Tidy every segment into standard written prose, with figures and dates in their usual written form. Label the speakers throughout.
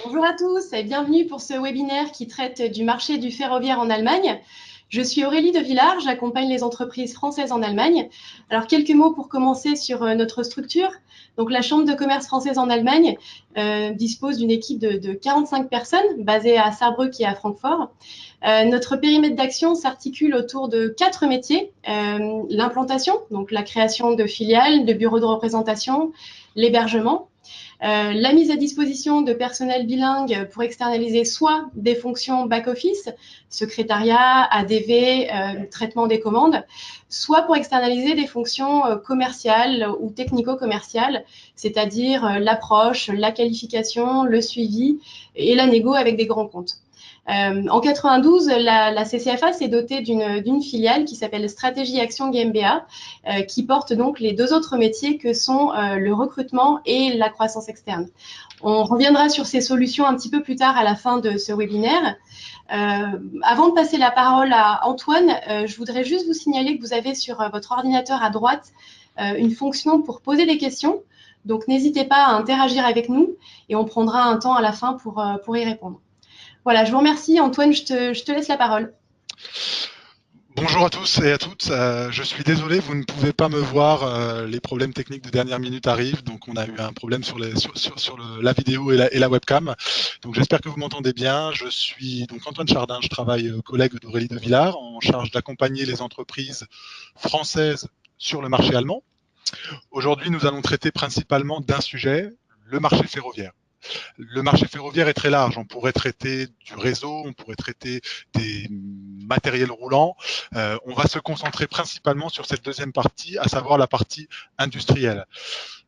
Speaker 1: Bonjour à tous et bienvenue pour ce webinaire qui traite du marché du ferroviaire en Allemagne. Je suis Aurélie de Villars, j'accompagne les entreprises françaises en Allemagne. Alors quelques mots pour commencer sur notre structure. Donc la Chambre de commerce française en Allemagne dispose d'une équipe de 45 personnes basée à Saarbrück et à Francfort. Notre périmètre d'action s'articule autour de 4 métiers. L'implantation, donc la création de filiales, de bureaux de représentation, l'hébergement, la mise à disposition de personnel bilingue pour externaliser soit des fonctions back-office, secrétariat, ADV, traitement des commandes, soit pour externaliser des fonctions commerciales ou technico-commerciales, c'est-à-dire l'approche, la qualification, le suivi et la négo avec des grands comptes. En 92, la CCFA s'est dotée d'une filiale qui s'appelle Stratégie Action GmbH, qui porte donc les deux autres métiers que sont le recrutement et la croissance externe. On reviendra sur ces solutions un petit peu plus tard à la fin de ce webinaire. Avant de passer la parole à Antoine, je voudrais juste vous signaler que vous avez sur votre ordinateur à droite une fonction pour poser des questions. Donc, n'hésitez pas à interagir avec nous et on prendra un temps à la fin pour y répondre. Voilà, je vous remercie. Antoine, je te laisse la parole.
Speaker 2: Bonjour à tous et à toutes. Je suis désolé, vous ne pouvez pas me voir. Les problèmes techniques de dernière minute arrivent, donc on a eu un problème sur la vidéo et la webcam. Donc j'espère que vous m'entendez bien. Je suis donc Antoine Chardin, je travaille collègue d'Aurélie de Villars, en charge d'accompagner les entreprises françaises sur le marché allemand. Aujourd'hui, nous allons traiter principalement d'un sujet, le marché ferroviaire. Le marché ferroviaire est très large. On pourrait traiter du réseau, on pourrait traiter des matériels roulants. On va se concentrer principalement sur cette deuxième partie, à savoir la partie industrielle.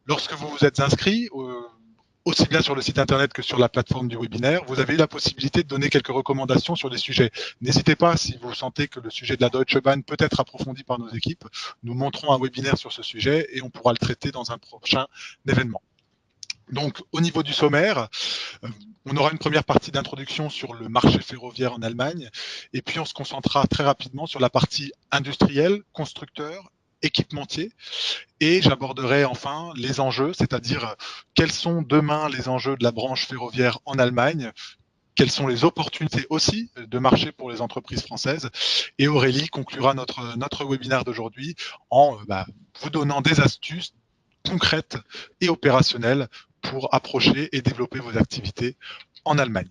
Speaker 2: Lorsque vous vous êtes inscrit, aussi bien sur le site internet que sur la plateforme du webinaire, vous avez eu la possibilité de donner quelques recommandations sur des sujets. N'hésitez pas, si vous sentez que le sujet de la Deutsche Bahn peut être approfondi par nos équipes, nous monterons un webinaire sur ce sujet et on pourra le traiter dans un prochain événement. Donc, au niveau du sommaire, on aura une première partie d'introduction sur le marché ferroviaire en Allemagne, et puis on se concentrera très rapidement sur la partie industrielle, constructeur, équipementier, et j'aborderai enfin les enjeux, c'est-à-dire quels sont demain les enjeux de la branche ferroviaire en Allemagne, quelles sont les opportunités aussi de marché pour les entreprises françaises. Et Aurélie conclura notre webinaire d'aujourd'hui en vous donnant des astuces concrètes et opérationnelles pour approcher et développer vos activités en Allemagne.